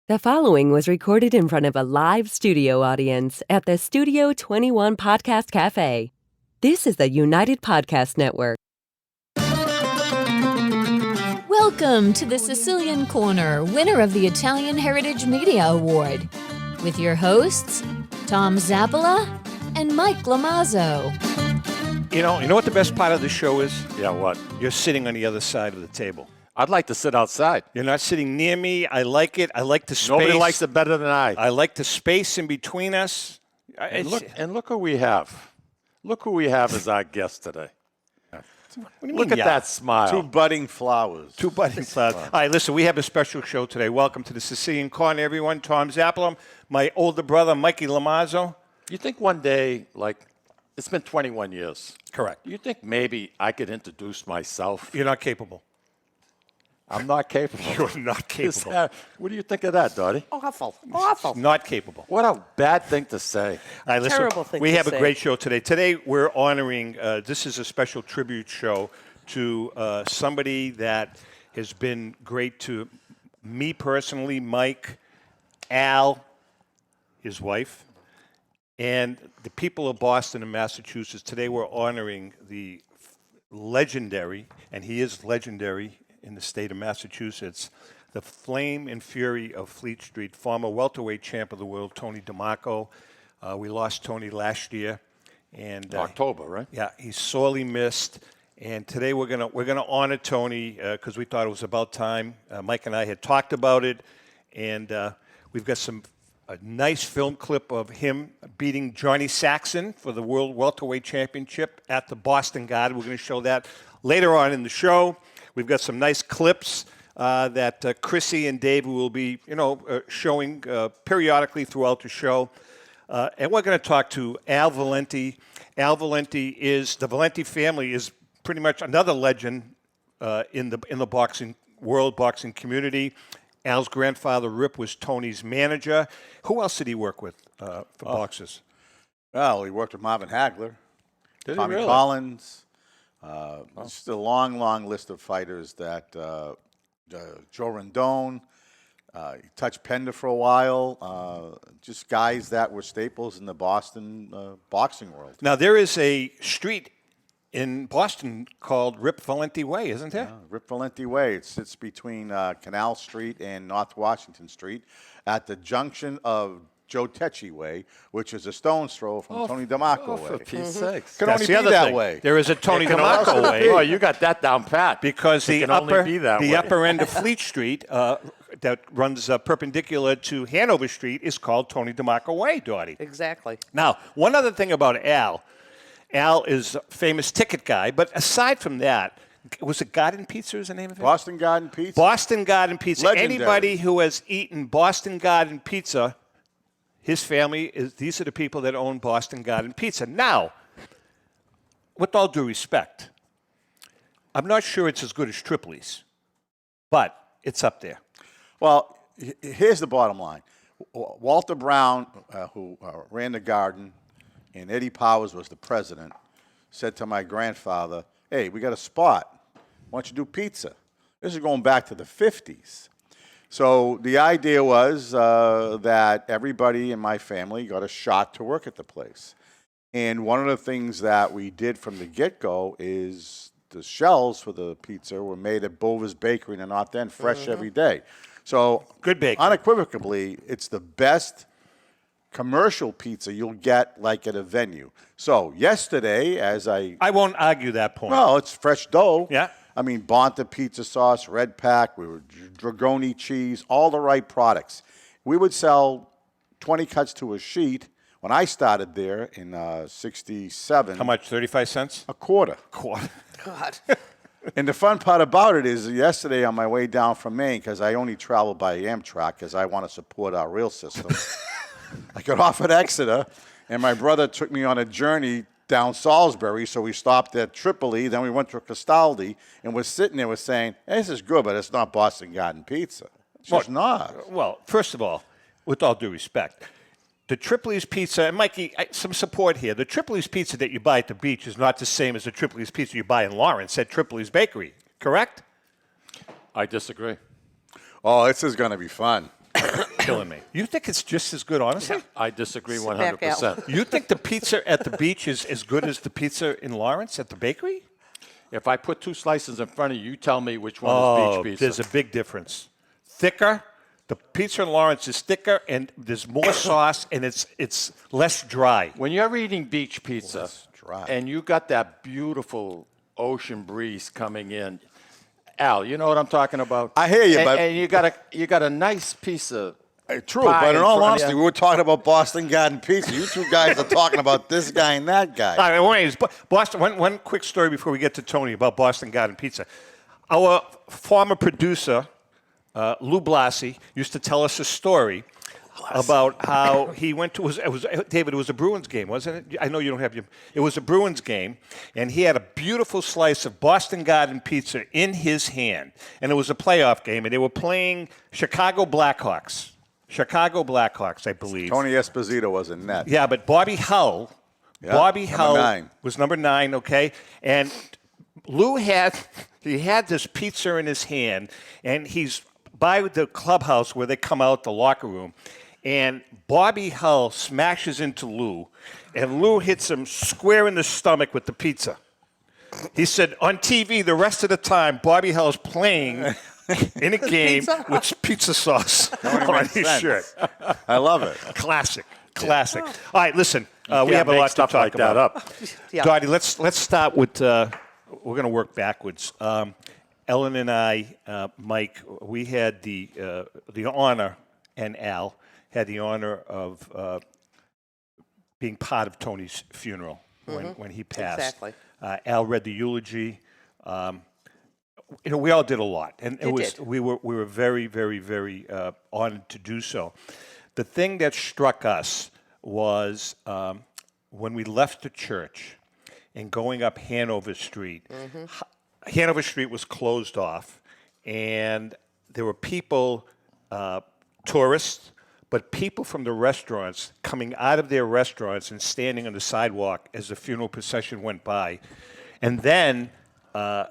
The following was recorded in front of a live studio audience at the Studio 21 Podcast Cafe. This is the United Podcast Network. Welcome to the Sicilian Corner, winner of the Italian Heritage Media Award, with your hosts, Tom Zappola and Mike Lamazzo. You know what the best part of the show is? Yeah, what? You're sitting on the other side of the table. I'd like to sit outside. You're not sitting near me. I like it. I like the space. Nobody likes it better than I. I like the space in between us. And look who we have. Look who we have as our guest today. Look at that smile. Two budding flowers. Two budding flowers. All right, listen, we have a special show today. Welcome to the Sicilian Corner, everyone. Tom Zappola, my older brother, Mikey Lamazzo. You think one day, it's been 21 years. Correct. You think maybe I could introduce myself? You're not capable. I'm not capable. You're not capable. What do you think of that, Dottie? Awful. Not capable. What a bad thing to say. All right, listen, Terrible thing we to have say. a great show today. Today we're honoring, this is a special tribute show to somebody that has been great to me personally, Mike, Al, his wife, and the people of Boston and Massachusetts. Today we're honoring the legendary, and he is legendary in the state of Massachusetts, the flame and fury of Fleet Street, former welterweight champ of the world, Tony DeMarco. We lost Tony last year, and October, right? yeah, he's sorely missed. And today we're gonna honor Tony because we thought it was about time. Mike and I had talked about it, and we've got a nice film clip of him beating Johnny Saxson for the World Welterweight Championship at the Boston Garden. We're going to show that later on in the show. We've got some nice clips that Chrissy and Dave will be, showing periodically throughout the show. And we're going to talk to Al Valenti. Al Valenti the Valenti family is pretty much another legend in the boxing world, boxing community. Al's grandfather, Rip, was Tony's manager. Who else did he work with for boxers? Well, he worked with Marvin Hagler, Did Tommy he really? Collins. Just a long, long list of fighters that Joe Rondon, he touched Pender for a while. Just guys that were staples in the Boston boxing world. Now, there is a street in Boston called Rip Valenti Way, isn't there? Rip Valenti Way. It sits between Canal Street and North Washington Street at the junction of Joe Tecci Way, which is a stone's throw from Tony DeMarco For Way. peace sakes. Can That's only the be other that thing. way. There is a Tony can DeMarco also way. Oh, you got that down pat. Because It the can only be that way. upper end of Fleet Street that runs perpendicular to Hanover Street is called Tony DeMarco Way, Dottie. Exactly. Now, one other thing about Al is a famous ticket guy, but aside from that, was it Garden Pizza is the name of it? Boston Garden Pizza. Boston Garden Pizza. Legendary. Anybody who has eaten Boston Garden Pizza, his family, these are the people that own Boston Garden Pizza. Now, with all due respect, I'm not sure it's as good as Tripoli's, but it's up there. Well, here's the bottom line. Walter Brown, who ran the garden, and Eddie Powers was the president, said to my grandfather, hey, we got a spot. Why don't you do pizza? This is going back to the 50s. So the idea was that everybody in my family got a shot to work at the place. And one of the things that we did from the get-go is the shells for the pizza were made at Bova's Bakery in the North End, fresh every day. So Good bakery. unequivocally, it's the best commercial pizza you'll get like at a venue. So yesterday, I won't argue that point. well, it's fresh dough. Yeah. I mean, Bonta pizza sauce, Red Pack, we were Dragoni cheese, all the right products. We would sell 20 cuts to a sheet. When I started there in 67, How much, 35 cents? a quarter. Quarter. God. And the fun part about it is yesterday on my way down from Maine, because I only travel by Amtrak because I want to support our rail system, I got off at Exeter, and my brother took me on a journey down Salisbury, so we stopped at Tripoli, then we went to Castaldi, and we're sitting there, we're saying, hey, this is good, but it's not Boston Garden Pizza. It's just not. Well, first of all, with all due respect, the Tripoli's pizza, and Mikey, some support here. The Tripoli's pizza that you buy at the beach is not the same as the Tripoli's pizza you buy in Lawrence at Tripoli's Bakery, correct? I disagree. Oh, this is going to be fun. killing me. You think it's just as good, honestly? I disagree Sit back 100%. You think the pizza at the beach is as good as the pizza in Lawrence at the bakery? If I put 2 slices in front of you, you tell me which one is beach pizza. There's a big difference. Thicker. The pizza in Lawrence is thicker, and there's more sauce, and it's less dry. When you're eating beach pizza dry. and you got that beautiful ocean breeze coming in, Al, you know what I'm talking about? I hear you, and, but- and you got a nice piece of True, pie but in all front of honesty, you. we were talking about Boston Garden Pizza. You two guys are talking about this guy and that guy. All right, anyways, Boston. One quick story before we get to Tony about Boston Garden Pizza. Our former producer, Lou Blasi, used to tell us a story about how he went to David. It was a Bruins game, wasn't it? I know you don't have your. It was a Bruins game, and he had a beautiful slice of Boston Garden Pizza in his hand, and it was a playoff game, and they were playing Chicago Blackhawks. I believe. Tony Esposito was in net. Yeah, but Bobby Hull. Yeah, Bobby number Hull 9. was number 9. Okay, and Lou had this pizza in his hand, and he's by the clubhouse where they come out the locker room, and Bobby Hull smashes into Lou, and Lou hits him square in the stomach with the pizza. He said on TV the rest of the time Bobby Hull's playing in a game with pizza sauce on his sense. shirt. I love it. Classic. All right, listen. We can't have a make lot to stuff talk like that about. up. Yeah. Dottie, let's start with. We're going to work backwards. Ellen and I, Mike, we had the honor, and Al had the honor of being part of Tony's funeral when he passed. Exactly. Al read the eulogy. We all did a lot, and Did. we were very, very, very honored to do so. The thing that struck us was when we left the church and going up Hanover Street. Hanover Street was closed off, and there were people, tourists, but people from the restaurants coming out of their restaurants and standing on the sidewalk as the funeral procession went by, and then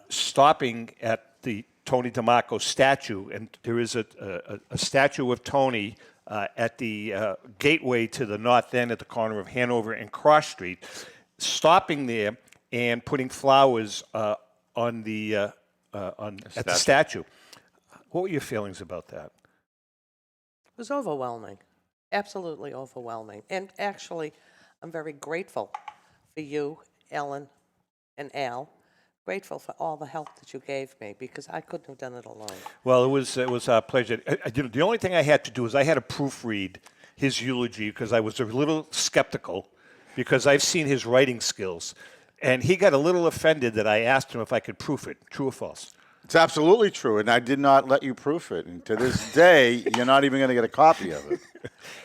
stopping at the Tony DeMarco statue. And there is a statue of Tony at the gateway to the north end at the corner of Hanover and Cross Street, stopping there and putting flowers at the statue. What were your feelings about that? It was overwhelming, absolutely overwhelming. And actually, I'm very grateful for you, Ellen, and Al. Grateful for all the help that you gave me because I couldn't have done it alone. Well, it was our pleasure. The only thing I had to do is I had to proofread his eulogy because I was a little skeptical because I've seen his writing skills. And he got a little offended that I asked him if I could proof it. True or false? It's absolutely true, and I did not let you proof it. And to this day, you're not even going to get a copy of it.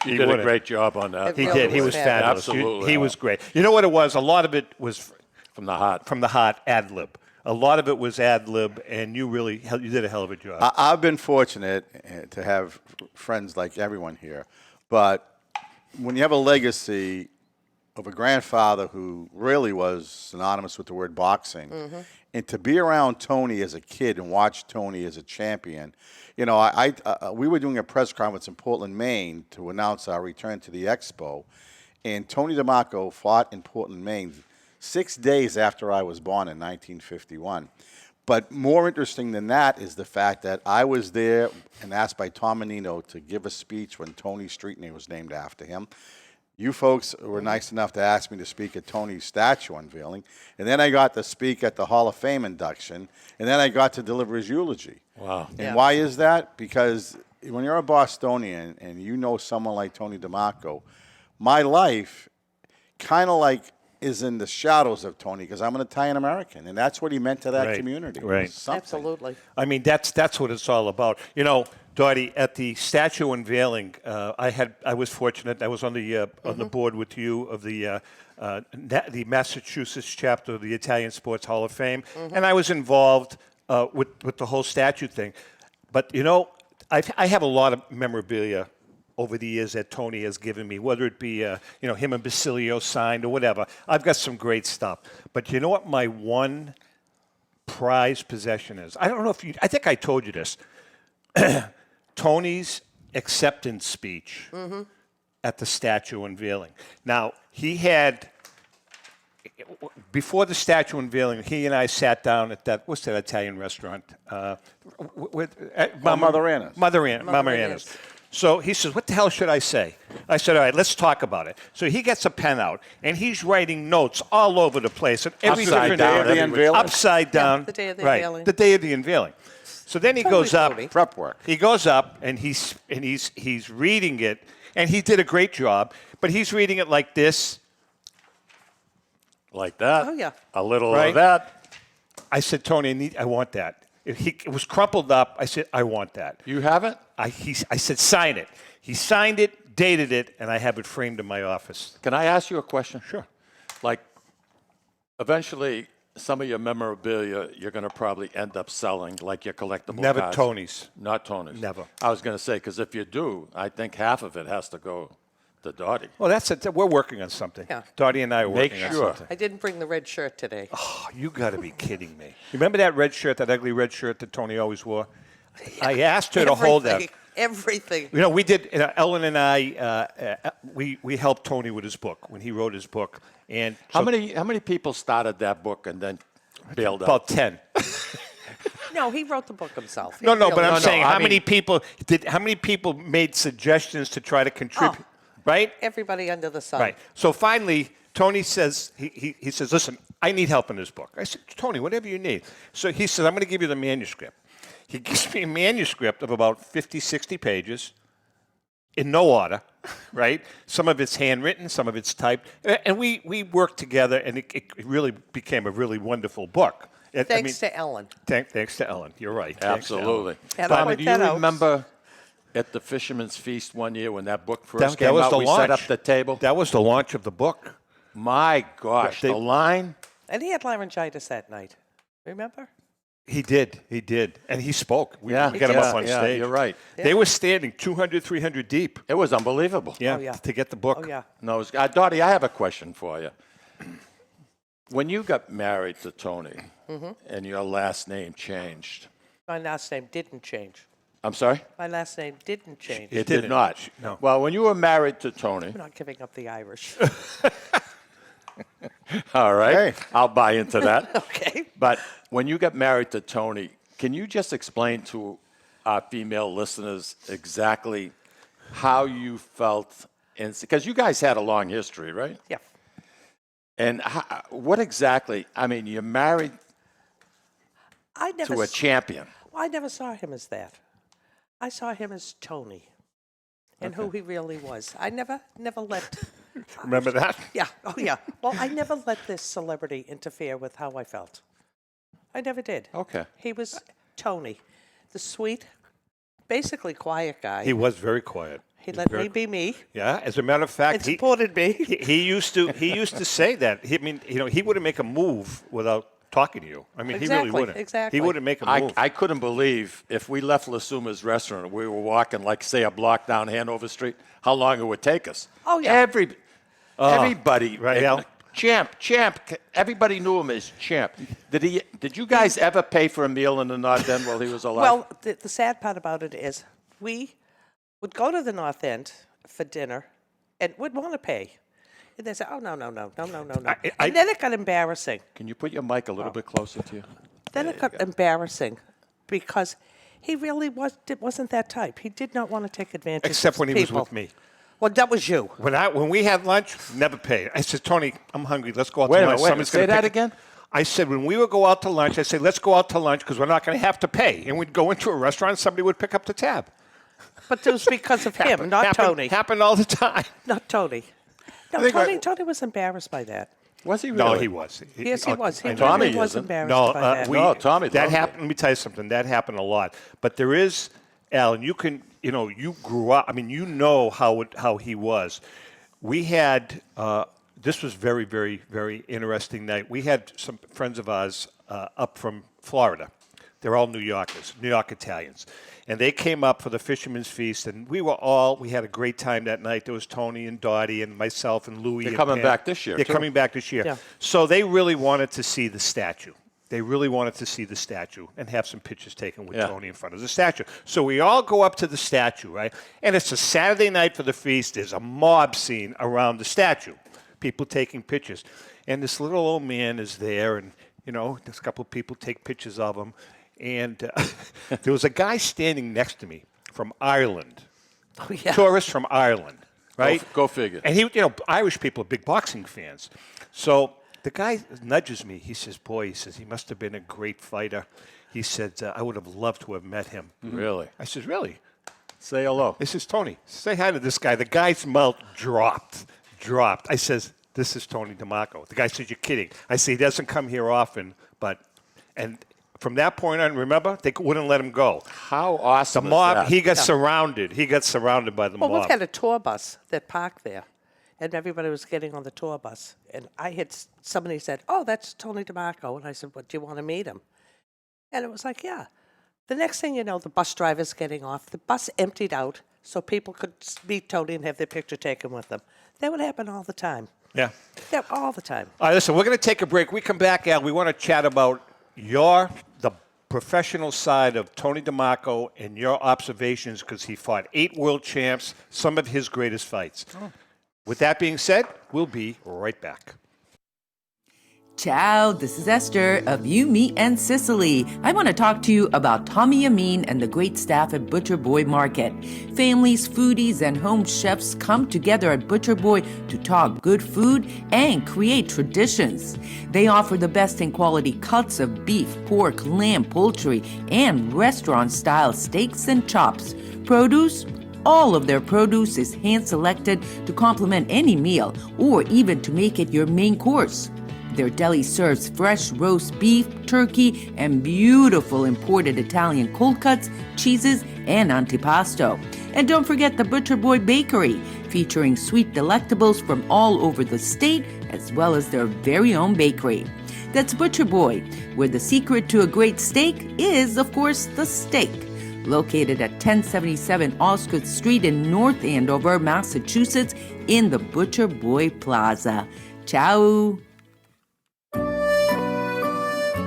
You did a great job on that. It He really did. He was was fabulous. fabulous. Absolutely. He was great. You know what it was? A lot of it was From the heart. from the heart, ad lib. A lot of it was ad lib, and you did a hell of a job. I've been fortunate to have friends like everyone here, but when you have a legacy of a grandfather who really was synonymous with the word boxing, and to be around Tony as a kid and watch Tony as a champion, we were doing a press conference in Portland, Maine to announce our return to the Expo, and Tony DeMarco fought in Portland, Maine 6 days after I was born in 1951. But more interesting than that is the fact that I was there and asked by Tom Menino to give a speech when Tony Street name was named after him. You folks were nice enough to ask me to speak at Tony's statue unveiling. And then I got to speak at the Hall of Fame induction. And then I got to deliver his eulogy. Wow. And why is that? Because when you're a Bostonian and you know someone like Tony DeMarco, my life kind of like is in the shadows of Tony because I'm an Italian American. And that's what he meant to that Right. community. Right. It was something. Absolutely. I mean, that's what it's all about. You know, Dottie, at the statue unveiling, I was fortunate. I was on the board with you of the Massachusetts chapter of the Italian Sports Hall of Fame, and I was involved with the whole statue thing. But you know, I have a lot of memorabilia over the years that Tony has given me, whether it be him and Basilio signed or whatever. I've got some great stuff. But you know what my one prized possession is? I don't know if I think I told you this. Tony's acceptance speech at the statue unveiling. Now, he had, before the statue unveiling, he and I sat down at what's that Italian restaurant? Mother Anna's. Mother Anna's. So he says, what the hell should I say? I said, all right, let's talk about it. So he gets a pen out, and he's writing notes all over the place. And every Upside different down, day, everywhere. upside down. the day of the right, unveiling. the day of the unveiling. So then he goes up. Tony. Prep work. He goes up, and he's reading it, and he did a great job. But he's reading it like this. Like that. Oh, yeah. A little Right. of that. I said, Tony, I want that. It was crumpled up. I said, I want that. You have it? I said, sign it. He signed it, dated it, and I have it framed in my office. Can I ask you a question? Sure. Like, eventually, some of your memorabilia you're going to probably end up selling, like your collectible Never cards. Tony's. Not Tony's. Never. I was going to say, because if you do, I think half of it has to go to Dottie. Well, that's it. We're working on something. Yeah. Dottie and I are Make working on sure. something. I didn't bring the red shirt today. Oh, you got to be kidding me. Remember that red shirt, that ugly red shirt that Tony always wore? I asked her to hold that. Everything. You know, we did. Ellen and I, we helped Tony with his book when he wrote his book. And How so many people started that book and then bailed out? About 10. No, he wrote the book himself. No, but I'm No, saying I how many mean- people How many people made suggestions to try to contribute? Right. Everybody under the sun. Right. So finally, Tony says, he says, listen, I need help in this book. I said, Tony, whatever you need. So he says, I'm going to give you the manuscript. He gives me a manuscript of about 50, 60 pages in no order, right? Some of it's handwritten, some of it's typed. And we worked together, and it really became a really wonderful book. Thanks to Ellen. Thanks to Ellen. You're right. Thanks to Absolutely. And Tommy, point do that you out. remember at the Fisherman's Feast one year when that book first That came was out? the We launch. set up the table. That was the launch of the book. My gosh, They- the line. And he had laryngitis that night. Remember? He did, and he spoke. We got him up on yeah, stage. you're right. They were standing 200, 300 deep. It was unbelievable. Yeah, Oh, yeah. to get the book. Oh, yeah. No, Dottie, I have a question for you. When you got married to Tony and your last name changed, My last name didn't change. I'm sorry? My last name didn't change. It didn't. did not. No. Well, when you were married to Tony, I'm not giving up the Irish. all right, Hey. I'll buy into that. Okay. But when you got married to Tony, can you just explain to our female listeners exactly how you felt? Because you guys had a long history, right? Yeah. And what exactly? I mean, you're married I never to a s- champion. I never saw him as that. I saw him as Tony and who he really was. I never let. Remember that? Yeah. Oh, yeah. Well, I never let this celebrity interfere with how I felt. I never did. Okay. He was Tony, the sweet, basically quiet guy. He was very quiet. He was let very- me be me Yeah, as a matter of fact, and supported me. he used to say that. He wouldn't make a move without talking to you. I mean, he really Exactly, wouldn't. exactly. He wouldn't make a move. I couldn't believe if we left Lasuma's restaurant and we were walking, like, say, a block down Hanover Street, how long it would take us. Oh, yeah. Everybody. right, Al? Champ. Everybody knew him as Champ. Did you guys ever pay for a meal in the North End while he was alive? Well, the sad part about it is we would go to the North End for dinner and would want to pay. And they say, oh, no. And then it got embarrassing. Can you put your mic a little bit closer to you? Then it got embarrassing because he really wasn't that type. He did not want to take advantage Except of when he was people. with me. Well, that was you. When we had lunch, never paid. I said, Tony, I'm hungry. Let's go out Wait to a lunch. minute, Someone's say gonna that pick- again? I said, when we would go out to lunch, I said, let's go out to lunch because we're not going to have to pay. And we'd go into a restaurant and somebody would pick up the tab. But it was because of him, not Tony. Happened all the time. Not Tony. No, think Tony was embarrassed by that. Was he really? No, he was. Yes, he was. He Tommy really was isn't. embarrassed No, by that. No, Tommy That loved it. happened. Let me tell you something. That happened a lot. But there is, Alan. You grew up. I mean, you know how he was. We had. This was very, very, very interesting night. We had some friends of ours up from Florida. They're all New Yorkers, New York Italians. And they came up for the Fisherman's Feast, and we had a great time that night. There was Tony and Dottie and myself and Louie. They're and coming Pam. back this year, They're too. coming back this year. Yeah. So they really wanted to see the statue. they really wanted to see the statue and have some pictures taken with Tony in front of the statue. So we all go up to the statue, right? And it's a Saturday night for the feast. There's a mob scene around the statue, people taking pictures. And this little old man is there, and, you know, there's a couple of people take pictures of him. And there was a guy standing next to me from Ireland, tourist from Ireland, right? Go figure. And he, you know, Irish people are big boxing fans. So the guy nudges me. He says, boy, he says, he must have been a great fighter. He said, I would have loved to have met him. Really? I said, really? Say hello. He says, Tony, say hi to this guy. The guy's mouth dropped. I says, this is Tony DeMarco. The guy says, you're kidding. I say, he doesn't come here often, but, and from that point on, remember, they wouldn't let him go. How awesome The mob, is that? he got surrounded. He got surrounded by the mob. Well, we had a tour bus that parked there, and everybody was getting on the tour bus. And somebody said, oh, that's Tony DeMarco. And I said, well, do you want to meet him? And it was like, yeah. The next thing you know, the bus driver's getting off. The bus emptied out so people could meet Tony and have their picture taken with them. That would happen all the time. Yeah. Yeah, all the time. All right, listen, we're going to take a break. We come back, Al. We want to chat about the professional side of Tony DeMarco and your observations, because he fought 8 world champs, some of his greatest fights. With that being said, we'll be right back. Ciao, this is Esther of You, Me, and Sicily. I want to talk to you about Tommy Amin and the great staff at Butcher Boy Market. Families, foodies, and home chefs come together at Butcher Boy to talk good food and create traditions. They offer the best in quality cuts of beef, pork, lamb, poultry, and restaurant-style steaks and chops. Produce? All of their produce is hand-selected to complement any meal or even to make it your main course. Their deli serves fresh roast beef, turkey, and beautiful imported Italian cold cuts, cheeses, and antipasto. And don't forget the Butcher Boy Bakery, featuring sweet delectables from all over the state, as well as their very own bakery. That's Butcher Boy, where the secret to a great steak is, of course, the steak. Located at 1077 Osgood Street in North Andover, Massachusetts, in the Butcher Boy Plaza. Ciao!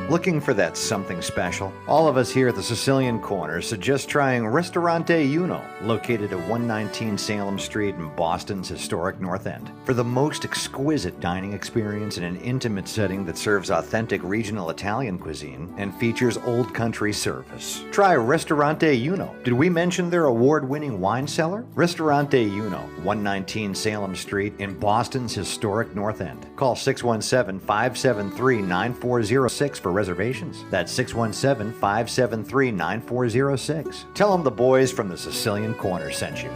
Looking for that something special? All of us here at the Sicilian Corner suggest trying Ristorante Uno, located at 119 Salem Street in Boston's historic North End. For the most exquisite dining experience in an intimate setting that serves authentic regional Italian cuisine and features old country service. Try Ristorante Uno. Did we mention their award-winning wine cellar? Ristorante Uno, 119 Salem Street in Boston's historic North End. Call 617-573-9406 for reservations. That's 617-573-9406. Tell them the boys from the Sicilian Corner sent you.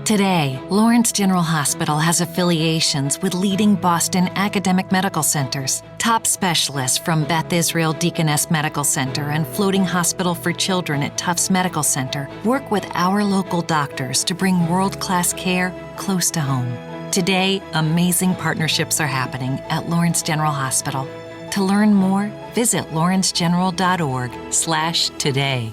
Today, Lawrence General Hospital has affiliations with leading Boston academic medical centers. Top specialists from Beth Israel Deaconess Medical Center and Floating Hospital for Children at Tufts Medical Center work with our local doctors to bring world-class care close to home. Today, amazing partnerships are happening at Lawrence General Hospital. To learn more, visit lawrencegeneral.org/today.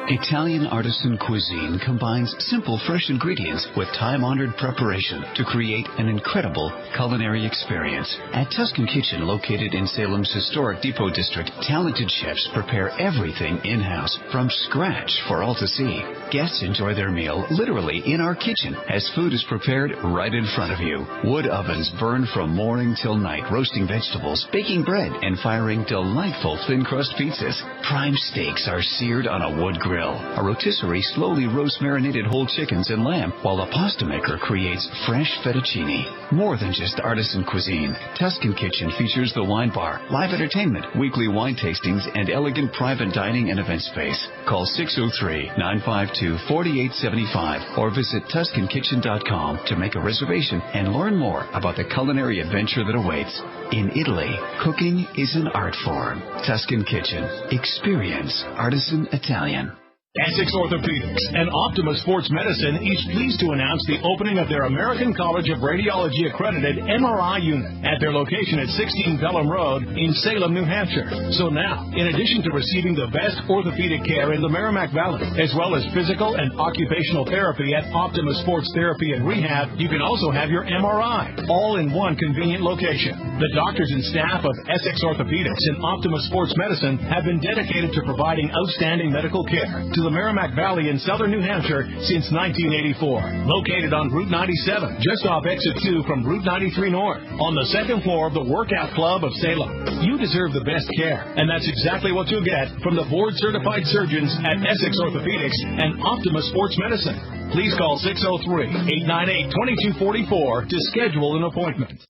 Italian artisan cuisine combines simple, fresh ingredients with time-honored preparation to create an incredible culinary experience. At Tuscan Kitchen, located in Salem's historic Depot District, talented chefs prepare everything in-house from scratch for all to see. Guests enjoy their meal literally in our kitchen as food is prepared right in front of you. Wood ovens burn from morning till night, roasting vegetables, baking bread, and firing delightful thin-crust pizzas. Prime steaks are seared on a wood grill. A rotisserie slowly roasts marinated whole chickens and lamb, while a pasta maker creates fresh fettuccine. More than just artisan cuisine, Tuscan Kitchen features the wine bar, live entertainment, weekly wine tastings, and elegant private dining and event space. Call 603-952-4875 or visit TuscanKitchen.com to make a reservation and learn more about the culinary adventure that awaits. In Italy, cooking is an art form. Tuscan Kitchen. Experience artisan Italian. Essex Orthopedics and Optima Sports Medicine each pleased to announce the opening of their American College of Radiology accredited MRI unit at their location at 16 Pelham Road in Salem, New Hampshire. So now, in addition to receiving the best orthopedic care in the Merrimack Valley, as well as physical and occupational therapy at Optima Sports Therapy and Rehab, you can also have your MRI, all in one convenient location. The doctors and staff of Essex Orthopedics and Optima Sports Medicine have been dedicated to providing outstanding medical care to the Merrimack Valley in southern New Hampshire since 1984. Located on Route 97, just off Exit 2 from Route 93 North, on the second floor of the Workout Club of Salem. You deserve the best care, and that's exactly what you'll get from the board-certified surgeons at Essex Orthopedics and Optima Sports Medicine. Please call 603-898-2244 to schedule an appointment.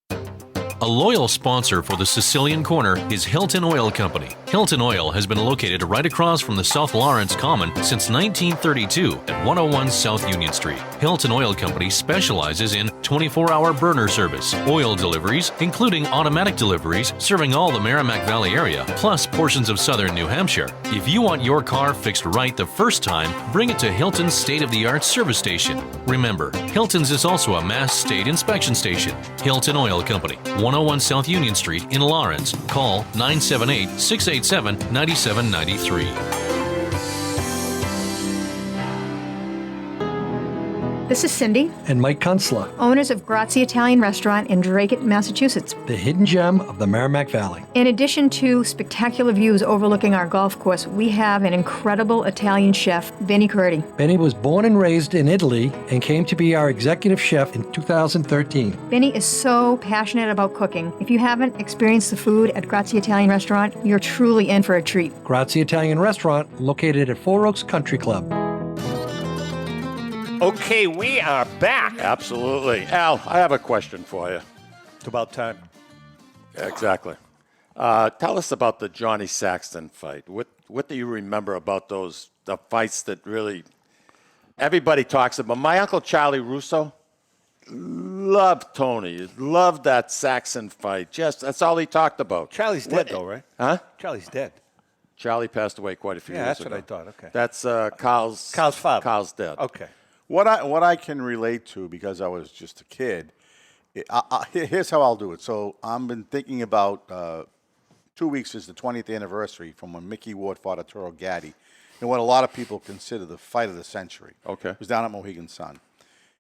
A loyal sponsor for the Sicilian Corner is Hilton Oil Company. Hilton Oil has been located right across from the South Lawrence Common since 1932 at 101 South Union Street. Hilton Oil Company specializes in 24-hour burner service, oil deliveries, including automatic deliveries, serving all the Merrimack Valley area, plus portions of southern New Hampshire. If you want your car fixed right the first time, bring it to Hilton's state-of-the-art service station. Remember, Hilton's is also a Mass State Inspection Station. Hilton Oil Company, 101 South Union Street in Lawrence. Call 978-687-9793. This is Cindy and Mike Kunstler, owners of Grazie Italian Restaurant in Dracut, Massachusetts, the hidden gem of the Merrimack Valley. In addition to spectacular views overlooking our golf course, we have an incredible Italian chef, Benny Curti. Benny was born and raised in Italy and came to be our executive chef in 2013. Benny is so passionate about cooking. If you haven't experienced the food at Grazie Italian Restaurant, you're truly in for a treat. Grazie Italian Restaurant, located at Four Oaks Country Club. Okay, we are back. Absolutely. Al, I have a question for you. It's about time. Exactly. Tell us about the Johnny Saxson fight. What do you remember about the fights that really everybody talks about? My Uncle Charlie Russo loved Tony, loved that Saxson fight. That's all he talked about. Charlie's dead, though, right? Huh? Charlie's dead. Charlie passed away quite a few years ago. Yeah, that's what I thought. Okay. That's Carl's father. Carl's dead. Okay. What I can relate to, because I was just a kid, here's how I'll do it. So I've been thinking about 2 weeks is the 20th anniversary from when Mickey Ward fought Arturo Gatti, and what a lot of people consider the fight of the century. Okay. It was down at Mohegan Sun.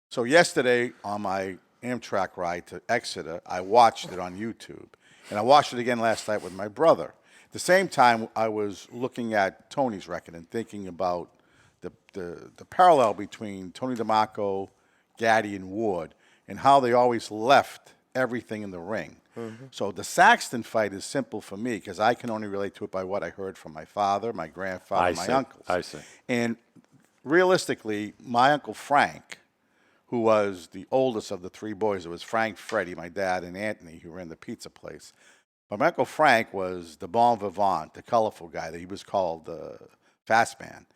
So yesterday on my Amtrak ride to Exeter, I watched it on YouTube, and I watched it again last night with my brother. At the same time, I was looking at Tony's record and thinking about the parallel between Tony DeMarco, Gatti, and Ward, and how they always left everything in the ring. Mm-hmm. So the Saxton fight is simple for me because I can only relate to it by what I heard from my father, my grandfather, my uncles. I see. And realistically, my Uncle Frank, who was the oldest of the three boys, it was Frank, Freddie, my dad, and Anthony, who ran the pizza place. But my Uncle Frank was the bon vivant, the colorful guy. That he was called the Fast Man.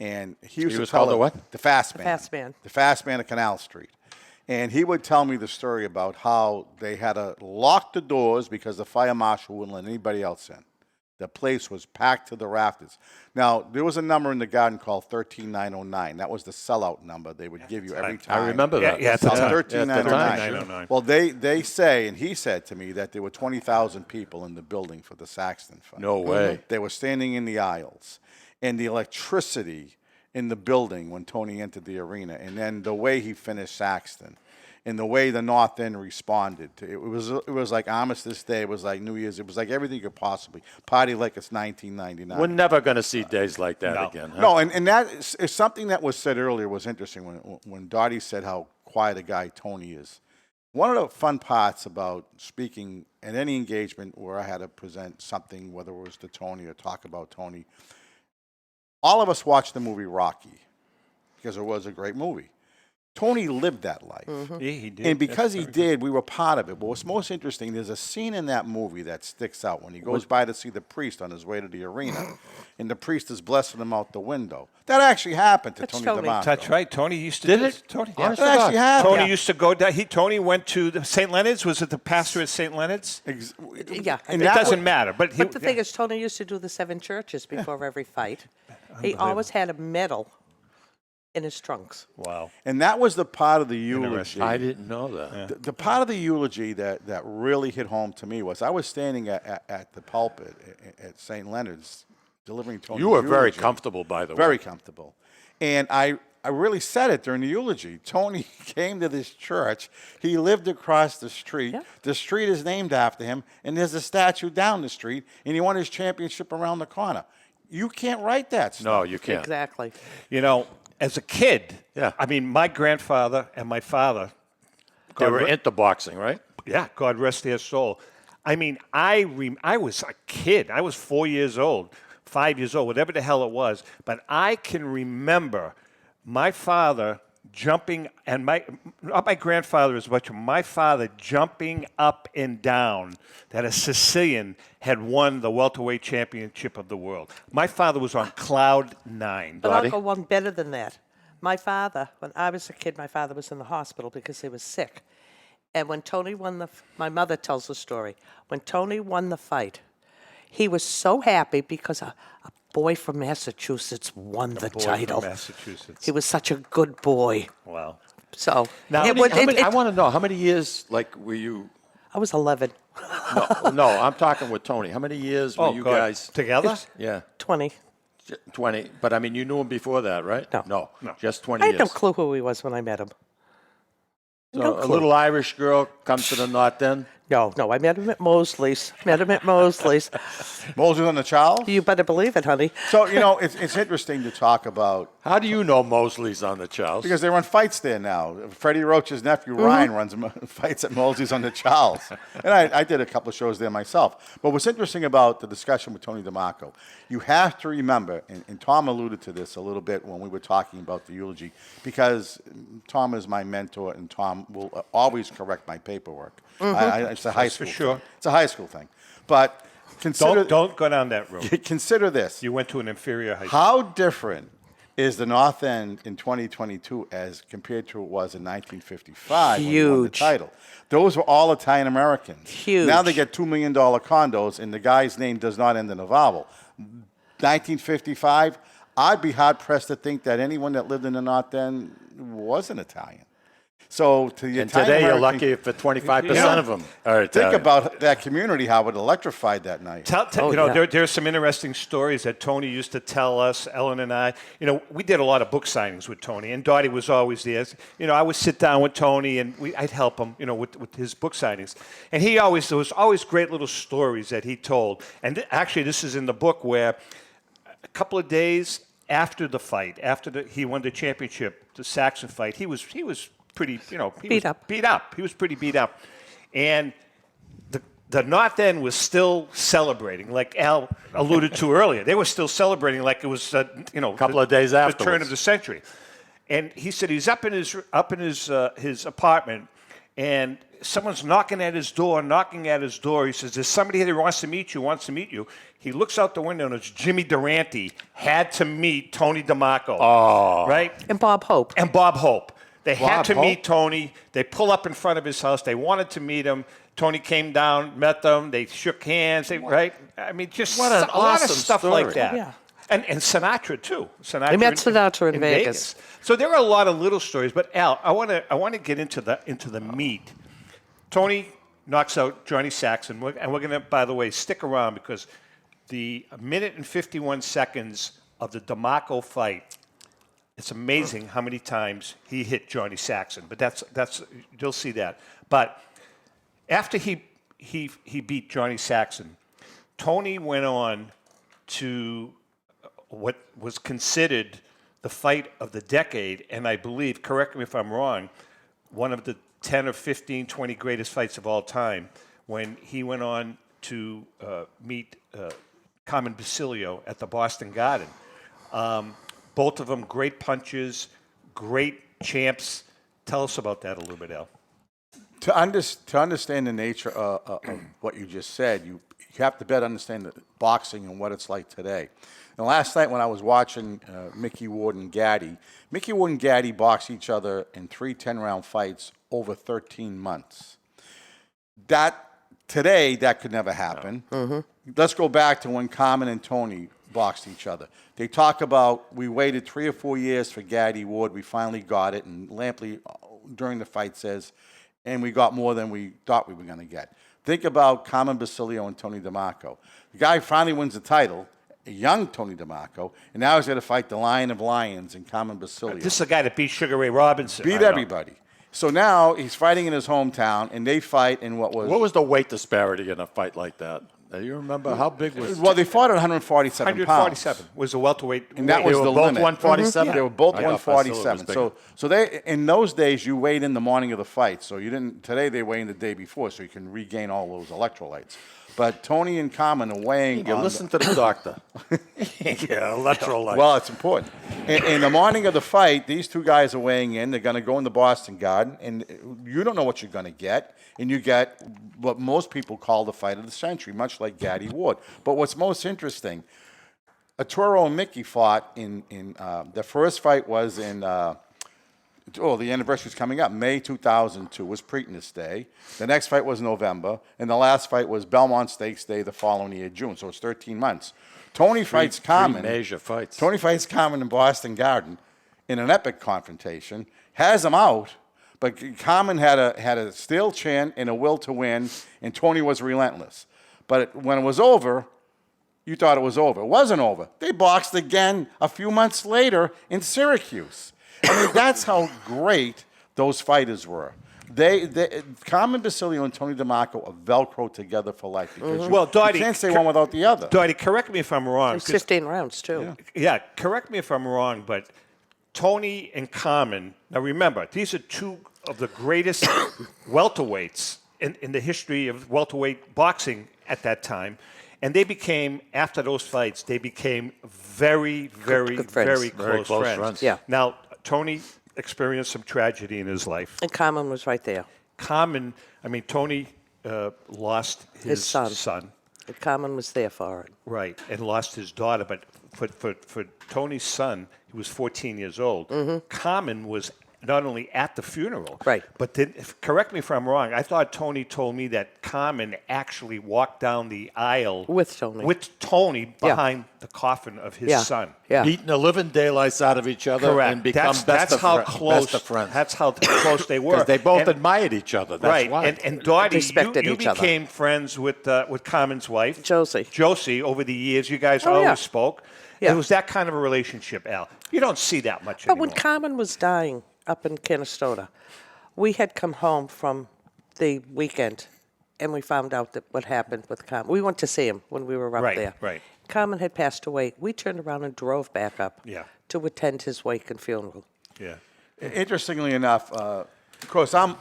And he was called the what? The Fast Man. The Fast Man. The Fast Man of Canal Street. And he would tell me the story about how they had to lock the doors because the fire marshal wouldn't let anybody else in. The place was packed to the rafters. Now, there was a number in the garden called 13909. That was the sellout number they would give you every time. I remember that. Yeah, 13909. Well, they say, and he said to me, that there were 20,000 people in the building for the Saxton fight. No way. They were standing in the aisles. And the electricity in the building when Tony entered the arena, and then the way he finished Saxton, and the way the North End responded to it was like Armistice Day, it was like New Year's, it was like everything you could possibly party like it's 1999. We're never going to see days like that again. Huh? No, and that is something that was said earlier was interesting when Dottie said how quiet a guy Tony is. One of the fun parts about speaking at any engagement where I had to present something, whether it was to Tony or talk about Tony, all of us watched the movie Rocky because it was a great movie. Tony lived that life. Yeah, he did. And because That's he did, we were part of it. But what's most interesting, there's a scene in that movie that sticks out when he goes by to see the priest on his way to the arena, and the priest is blessing him out the window. That actually happened to Tony DeMarco. That's right. Tony used to Did do it? Tony, That actually happened. Tony used to go down. Tony went to the St. Leonard's. Was it the pastor at St. Leonard's? Yeah. And it doesn't matter. But the thing is, Tony used to do the 7 churches before every fight. He always had a medal in his trunks. Wow. And that was the part of the eulogy. I didn't know that. The part of the eulogy that really hit home to me was I was standing at the pulpit at St. Leonard's delivering Tony's You were very eulogy. comfortable, by the way. Very comfortable. And I really said it during the eulogy. Tony came to this church. He lived across the street. Yeah. The street is named after him, and there's a statue down the street, and he won his championship around the corner. You can't write that stuff. No, you can't. Exactly. You know, as a kid, Yeah. I mean, my grandfather and my father, They were into boxing, right? yeah, God rest their soul. I mean, I was a kid. I was 4 years old, 5 years old, whatever the hell it was. But I can remember my father jumping, and not my grandfather as much, my father jumping up and down that a Sicilian had won the welterweight championship of the world. My father was on cloud 9. But I'll go one better than that. My father, when I was a kid, my father was in the hospital because he was sick. And when Tony won my mother tells the story, when Tony won the fight, he was so happy because a boy from Massachusetts won the title. From Massachusetts. He was such a good boy. Wow. So Now, I want to know, how many years, were you... I was 11. No, I'm talking with Tony. How many years were you guys... Together? Yeah. 20. 20. But, I mean, you knew him before that, right? No. No. Just 20 I years. had no clue who he was when I met him. So No a clue. little Irish girl comes to the North End. No, I met him at Mosley's. Mosley's on the Charles? You better believe it, honey. So, it's interesting to talk about. How do you know Mosley's on the Charles? Because they run fights there now. Freddie Roach's nephew, Ryan, runs fights at Mosley's on the Charles. And I did a couple of shows there myself. But what's interesting about the discussion with Tony DeMarco, you have to remember, and Tom alluded to this a little bit when we were talking about the eulogy, because Tom is my mentor, and Tom will always correct my paperwork. It's a high school for sure. thing. It's a high school thing. But consider... Don't go down that road. Consider this. You went to an inferior high school. How different is the North End in 2022 as compared to what it was in 1955 when you won the title? Those were all Italian Americans. Huge. Now they get $2 million condos, and the guy's name does not end in a vowel. 1955, I'd be hard-pressed to think that anyone that lived in the North End wasn't Italian. So to the And Italian today you're American- lucky for 25% of them are Italian. Think about that community, how it electrified that night. There are some interesting stories that Tony used to tell us, Ellen and I. We did a lot of book signings with Tony, and Dottie was always there. I would sit down with Tony, and I'd help him, with his book signings. And there was always great little stories that he told. And actually, this is in the book where a couple of days after the fight, he won the championship, the Saxon fight, he was pretty, Beat up. He was pretty beat up. And the North End was still celebrating, like Al alluded to earlier. They were still celebrating like it was, a couple of days the afterwards. turn of the century. And he said he's up in his apartment, and someone's knocking at his door. He says, "There's somebody here who wants to meet you. He looks out the window, and it's Jimmy Durante had to meet Tony DeMarco. Oh. Right? And Bob Hope. They had to meet Tony. They pull up in front of his house. They wanted to meet him. Tony came down, met them. They shook hands. Right? I mean, just What an a lot of awesome stuff story. like that. Yeah. And Sinatra too. I met Sinatra in Vegas. So there are a lot of little stories. But Al, I want to get into the meat. Tony knocks out Johnny Saxson, and we're going to, by the way, stick around because the minute and 51 seconds of the DeMarco fight. It's amazing how many times he hit Johnny Saxson, but that's you'll see that. But after he beat Johnny Saxson, Tony went on to what was considered the fight of the decade, and I believe, correct me if I'm wrong, one of the 10 or 15, 20 greatest fights of all time, when he went on to meet Carmen Basilio at the Boston Garden. Both of them great punches, great champs, Tell us about that a little bit, Al. To understand the nature of what you just said, you have to better understand the boxing and what it's like today. And last night when I was watching Mickey Ward and Mickey Ward and Gaddy boxed each other in 3 10-round fights over 13 months. Today, that could never happen. No. Mm-hmm. Let's go back to when Carmen and Tony boxed each other. They talk about, we waited 3 or 4 years for Gaddy Ward. We finally got it. And Lampley, during the fight, says, and we got more than we thought we were going to get. Think about Carmen Basilio and Tony DeMarco. The guy finally wins the title, a young Tony DeMarco, and now he's going to fight the Lion of Lions and Carmen Basilio. This is the guy that beat Sugar Ray Robinson. Beat everybody. So now he's fighting in his hometown, and they fight in what was... What was the weight disparity in a fight like that? You remember how big was... Well, they fought at 147 pounds. 147 was the welterweight. And that was the limit. 147? They were both 147. So they, in those days, you weighed in the morning of the fight. So you didn't... Today, they weigh in the day before, so you can regain all those electrolytes. But Tony and Carmen are weighing... Listen to the doctor. Electrolytes. Well, it's important. In the morning of the fight, these two guys are weighing in. They're going to go in the Boston Garden, and you don't know what you're going to get. And you get what most people call the fight of the century, much like Gaddy Ward. But what's most interesting, Arturo and Mickey fought in the first fight was in... the anniversary's coming up. May 2002 was Preakness Day. The next fight was November. And the last fight was Belmont Stakes Day the following year, June. So it's 13 months. Tony fights Carmen. Major fights. Tony fights Carmen in Boston Garden in an epic confrontation. Has him out. But Carmen had a steel chin and a will to win. And Tony was relentless. But when it was over, you thought it was over. It wasn't over. They boxed again a few months later in Syracuse. I mean, that's how great those fighters were. Carmen Basilio and Tony DeMarco are Velcro together for life. Because you can't say one without the other. Dottie, correct me if I'm wrong. It was 15 rounds, too. Yeah, correct me if I'm wrong, but Tony and Carmen, now remember, these are two of the greatest welterweights in the history of welterweight boxing at that time. And they became, after those fights, they became very, very, very close friends. Yeah. Now, Tony experienced some tragedy in his life. And Carmen was right there. Tony lost his son. And Carmen was there for it. Right, and lost his daughter. But for Tony's son, he was 14 years old. Mm-hmm. Carmen was not only at the funeral, right? But then, correct me if I'm wrong, I thought Tony told me that Carmen actually walked down the aisle with Tony behind the coffin of his son. Yeah. Beating the living daylights out of each other. Correct. And become that's how close. Best of friends. That's how close they were. Because they both admired each other. That's right. why. And Dottie, respected you each other. became friends with Carmen's wife, Josie. Josie, over the years. You guys always spoke. Yeah. It was that kind of a relationship, Al. You don't see that much anymore. But when Carmen was dying up in Canastota, we had come home from the weekend, and we found out that what happened with Carmen. We went to see him when we were up there. Right. Carmen had passed away. We turned around and drove back up to attend his wake and funeral. Yeah. Interestingly enough, of course, I'm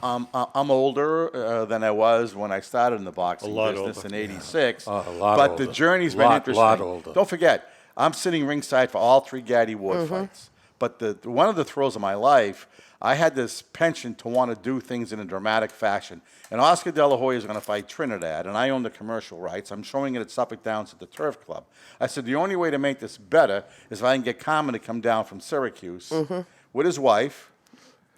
older than I was when I started in the boxing business in '86. A lot but older. The journey's been interesting. Lot older. Don't forget, I'm sitting ringside for all 3 Gaddy Ward fights. But one of the thrills of my life, I had this penchant to want to do things in a dramatic fashion. And Oscar De La Hoya is going to fight Trinidad, and I own the commercial rights. I'm showing it at Suffolk Downs at the Turf Club. I said, the only way to make this better is if I can get Carmen to come down from Syracuse with his wife,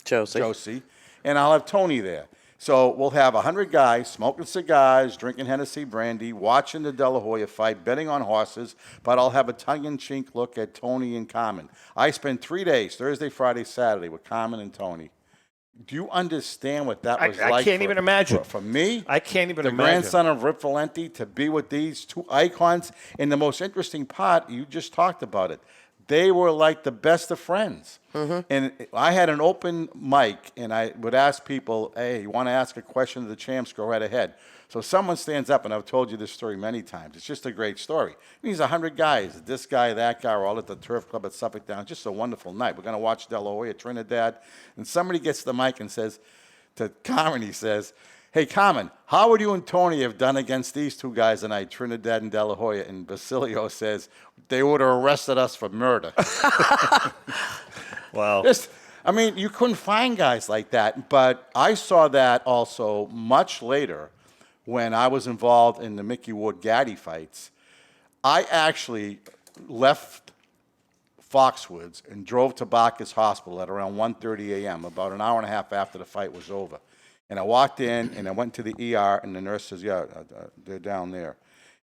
Josie, and I'll have Tony there. So we'll have 100 guys smoking cigars, drinking Hennessy brandy, watching the De La Hoya fight, betting on horses, but I'll have a tongue-in-cheek look at Tony and Carmen. I spent 3 days, Thursday, Friday, Saturday, with Carmen and Tony. Do you understand what that was like? I can't even imagine. For me, I can't even imagine. The grandson of Rip Valenti, to be with these two icons. And the most interesting part, you just talked about it. They were like the best of friends. And I had an open mic, and I would ask people, hey, you want to ask a question to the champs, go right ahead. So someone stands up, and I've told you this story many times. It's just a great story. These 100 guys, this guy, that guy, are all at the Turf Club at Suffolk Downs. Just a wonderful night. We're going to watch De La Hoya, Trinidad. And somebody gets the mic and says to Carmen, he says, hey, Carmen, how would you and Tony have done against these two guys tonight, Trinidad and De La Hoya? And Basilio says, they would have arrested us for murder. Wow. I mean, you couldn't find guys like that. But I saw that also much later when I was involved in the Mickey Ward-Gaddy fights. I actually left Foxwoods and drove to Bacchus Hospital at around 1:30 a.m., about an hour and a half after the fight was over. And I walked in, and I went to the ER, and the nurse says, they're down there.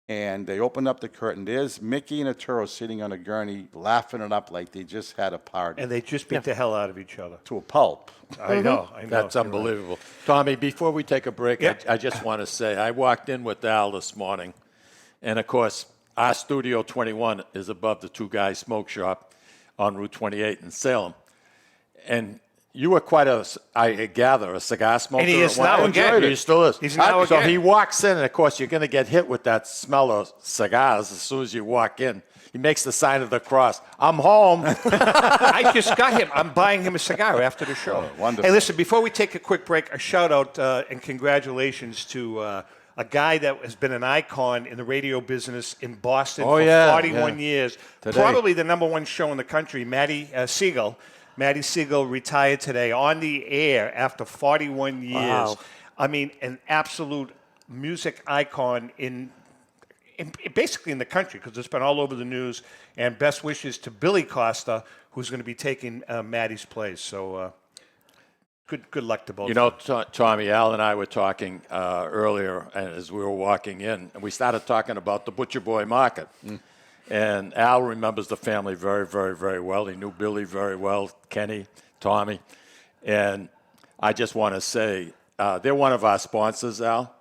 And they opened up the curtain. There's Mickey and Arturo sitting on a gurney, laughing it up like they just had a party. And they just beat the hell out of each other. To a pulp. I know. That's unbelievable. Right. Tommy, before we take a break, I just want to say, I walked in with Al this morning, and, of course, our Studio 21 is above the Two Guys Smoke Shop on Route 28 in Salem. And you were quite I gather, a cigar smoker. And he is now again. He still is. He's now so again. he walks in, and, of course, you're going to get hit with that smell of cigars as soon as you walk in. He makes the sign of the cross. I'm home. I just got him. I'm buying him a cigar after the show. Oh, wonderful. Hey, listen, before we take a quick break, a shout-out and congratulations to a guy that has been an icon in the radio business in Boston for 41 years. Today. Probably the number one show in the country, Maddie Siegel. Maddie Siegel retired today on the air after 41 years. Wow. I mean, an absolute music icon in basically in the country, because it's been all over the news. And best wishes to Billy Costa, who's going to be taking Maddie's place. So good luck to both. You know, Tommy, Al and I were talking earlier as we were walking in, and we started talking about the Butcher Boy Market. And Al remembers the family very, very, very well. He knew Billy very well, Kenny, Tommy. And I just want to say, they're one of our sponsors, Al.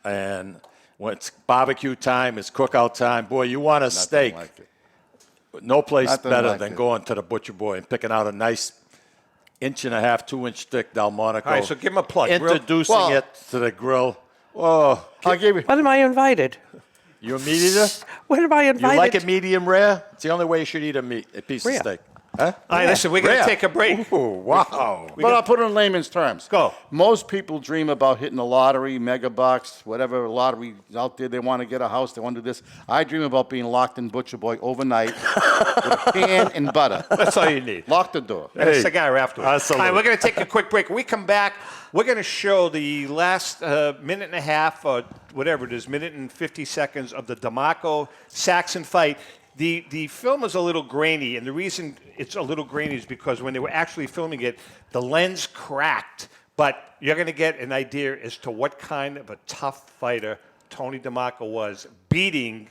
And when it's barbecue time, it's cookout time, boy, you want a steak. Like it. No place Nothing better like than it. going to the Butcher Boy and picking out a nice 1.5-inch, 2-inch thick Delmonico. All right, so give him a plug. Introducing it to the grill. Oh, I'll give you. When am I invited? you a meat eater? When am I invited? You like it medium rare? It's the only way you should eat a piece Rare. of steak. Huh? All right, listen, we're going to take a break. Ooh, wow. But I'll put it in layman's terms. Go. Most people dream about hitting the lottery, mega bucks, whatever lottery out there. They want to get a house. They want to do this. I dream about being locked in Butcher Boy overnight with a pan and butter. That's all you need. Lock the door. And a cigar afterwards. Absolutely. All right, we're going to take a quick break. When we come back, we're going to show the last minute and a half, or whatever it is, minute and 50 seconds of the DeMarco Saxson fight. The film is a little grainy, and the reason it's a little grainy is because when they were actually filming it, the lens cracked. But you're going to get an idea as to what kind of a tough fighter Tony DeMarco was, beating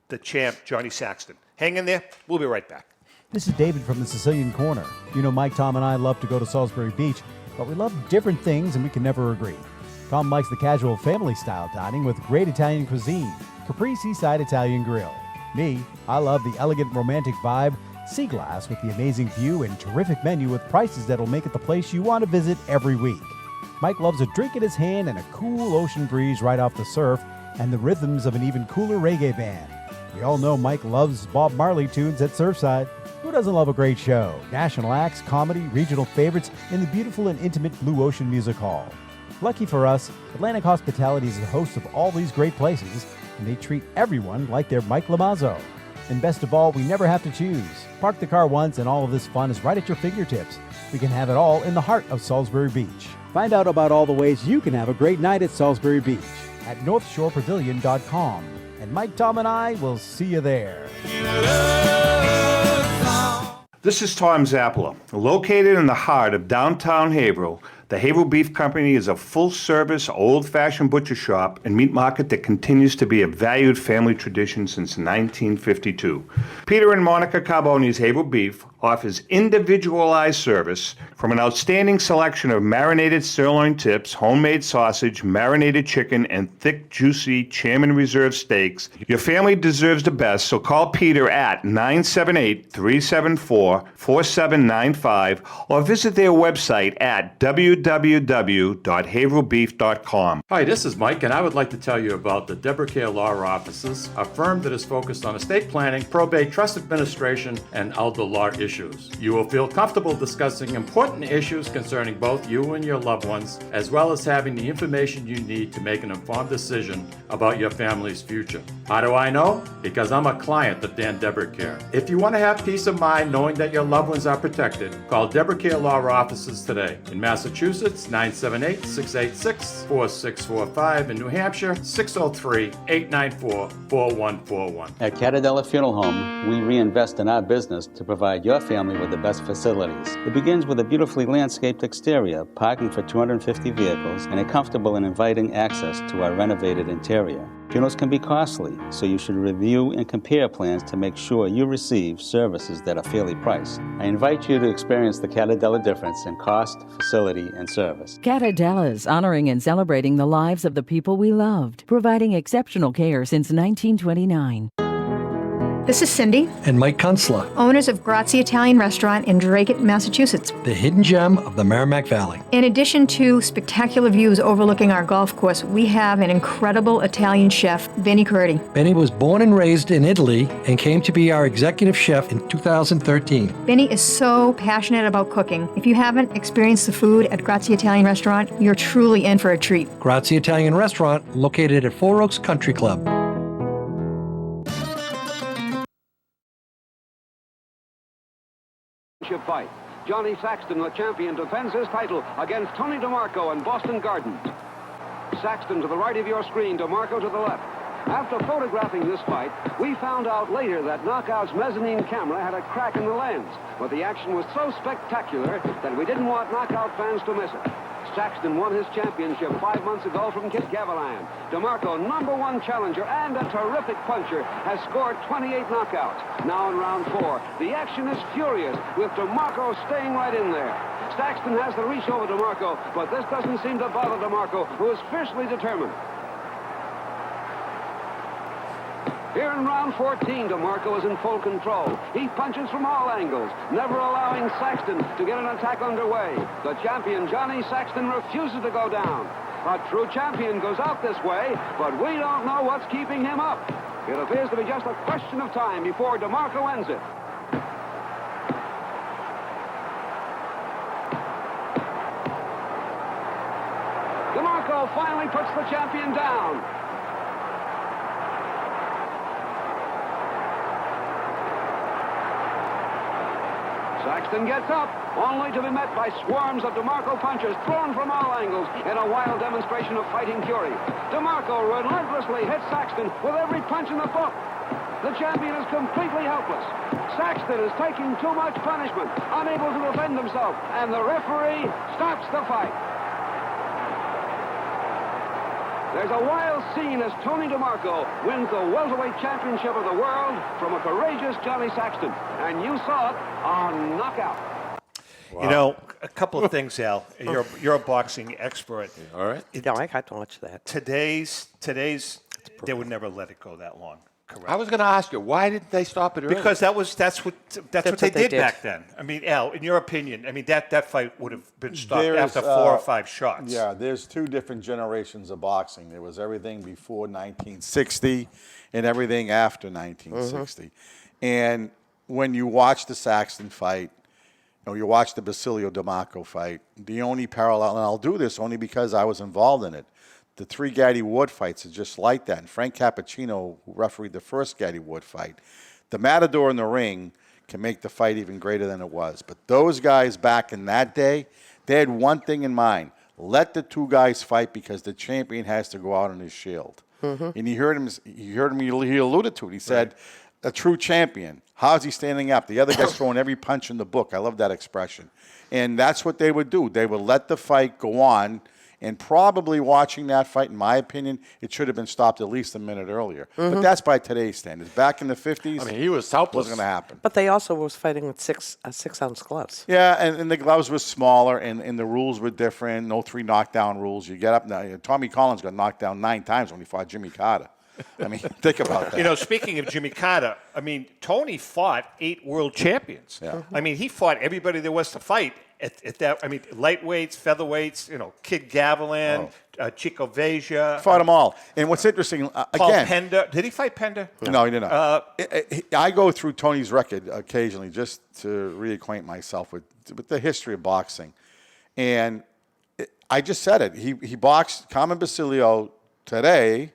the champ, Johnny Saxson. Hang in there. We'll be right back. This is David from the Sicilian Corner. You know, Mike, Tom, and I love to go to Salisbury Beach, but we love different things and we can never agree. Tom likes the casual family-style dining with great Italian cuisine, Capri Seaside Italian Grill. Me, I love the elegant romantic vibe, Sea Glass with the amazing view and terrific menu with prices that'll make it the place you want to visit every week. Mike loves a drink in his hand and a cool ocean breeze right off the surf and the rhythms of an even cooler reggae band. We all know Mike loves Bob Marley tunes at Surfside. Who doesn't love a great show? National acts, comedy, regional favorites, and the beautiful and intimate Blue Ocean Music Hall. Lucky for us, Atlantic Hospitality is the host of all these great places, and they treat everyone like they're Mike Lamazzo. And best of all, we never have to choose. Park the car once and all of this fun is right at your fingertips. We can have it all in the heart of Salisbury Beach. Find out about all the ways you can have a great night at Salisbury Beach at northshorepavilion.com. And Mike, Tom, and I will see you there. This is Tom Zappala. Located in the heart of downtown Haverhill, the Haverhill Beef Company is a full-service, old-fashioned butcher shop and meat market that continues to be a valued family tradition since 1952. Peter and Monica Carboni's Haverhill Beef offers individualized service from an outstanding selection of marinated sirloin tips, homemade sausage, marinated chicken, and thick, juicy Chairman Reserve steaks. Your family deserves the best, so call Peter at 978-374-4795 or visit their website at www.beefcompt.com. www.haverhillbeef.com. Hi, this is Mike, and I would like to tell you about the Deborah Law Offices, a firm that is focused on estate planning, probate, trust administration, and elder law issues. You will feel comfortable discussing important issues concerning both you and your loved ones, as well as having the information you need to make an informed decision about your family's future. How do I know? Because I'm a client of Dan Deborah Care. If you want to have peace of mind knowing that your loved ones are protected, call Deborah Care Law Offices today. In Massachusetts, 978-686-4645. In New Hampshire, 603-894-4141. At Catadella Funeral Home, we reinvest in our business to provide your family with the best facilities. It begins with a beautifully landscaped exterior, parking for 250 vehicles, and a comfortable and inviting access to our renovated interior. Funerals can be costly, so you should review and compare plans to make sure you receive services that are fairly priced. I invite you to experience the Catadella difference in cost, facility, and service. Catadella's honoring and celebrating the lives of the people we loved, providing exceptional care since 1929. This is Cindy, And Mike Kunstler, owners of Grazie Italian Restaurant in Dracut, Massachusetts. the hidden gem of the Merrimack Valley. In addition to spectacular views overlooking our golf course, we have an incredible Italian chef, Vinnie Curti. Benny was born and raised in Italy and came to be our executive chef in 2013. Vinnie is so passionate about cooking. If you haven't experienced the food at Grazie Italian Restaurant, you're truly in for a treat. Grazie Italian Restaurant, located at Four Oaks Country Club. Fight. Johnny Saxson, the champion, defends his title against Tony DeMarco in Boston Gardens. Saxton to the right of your screen, DeMarco to the left. After photographing this fight, we found out later that Knockout's mezzanine camera had a crack in the lens, but the action was so spectacular that we didn't want Knockout fans to miss it. Saxton won his championship 5 months ago from Kit Gavilan. DeMarco, #1 challenger and a terrific puncher, has scored 28 knockouts. Now in round 4, the action is furious, with DeMarco staying right in there. Saxton has the reach over DeMarco, but this doesn't seem to bother DeMarco, who is fiercely determined. Here in round 14, DeMarco is in full control. He punches from all angles, never allowing Saxton to get an attack underway. The champion, Johnny Saxson, refuses to go down. A true champion goes out this way, but we don't know what's keeping him up. It appears to be just a question of time before DeMarco ends it. DeMarco finally puts the champion down. Saxton gets up, only to be met by swarms of DeMarco punches thrown from all angles in a wild demonstration of fighting fury. DeMarco relentlessly hits Saxton with every punch in the book. The champion is completely helpless. Saxton is taking too much punishment, unable to defend himself, and the referee stops the fight. There's a wild scene as Tony DeMarco wins the welterweight championship of the world from a courageous Johnny Saxton. And you saw it on Knockout. Wow. You know, a couple of things, Al. You're a boxing expert. All right. No, I got to watch that. Today's, they would never let it go that long. Correct. I was going to ask you, why didn't they stop it early? Because that's what they did back then. I mean, Al, in your opinion, I mean that fight would have been stopped after 4 or 5 shots. Yeah, there's 2 different generations of boxing. There was everything before 1960 and everything after 1960. And when you watch the Saxton fight, or you watch the Basilio DeMarco fight, the only parallel, and I'll do this only because I was involved in it, the 3 Gaddy Ward fights are just like that. And Frank Cappuccino, who refereed the first Gaddy Ward fight, the matador in the ring can make the fight even greater than it was. But those guys back in that day, they had one thing in mind. Let the 2 guys fight because the champion has to go out on his shield. And he alluded to it. He said, a true champion, how's he standing up? The other guy's throwing every punch in the book. I love that expression. And that's what they would do. They would let the fight go on. And probably watching that fight, in my opinion, it should have been stopped at least a minute earlier. But that's by today's standards. Back in the 50s, I mean, he was helpless. Wasn't going to happen. But they also was fighting with 6-ounce gloves. Yeah, and the gloves were smaller, and the rules were different. No 3 knockdown rules. You get up now. Tommy Collins got knocked down 9 times when he fought Jimmy Carter. I mean, think about that. You know, speaking of Jimmy Carter, I mean, Tony fought 8 world champions. Yeah. I mean, he fought everybody there was to fight, at that, I mean, lightweights, featherweights, Kid Gavilan, Chico Veja. Fought them all. And what's interesting, Paul again. Pender. Did he fight Pender? No, he did not. I go through Tony's record occasionally just to reacquaint myself with the history of boxing. And I just said it. He boxed Carmen Basilio today.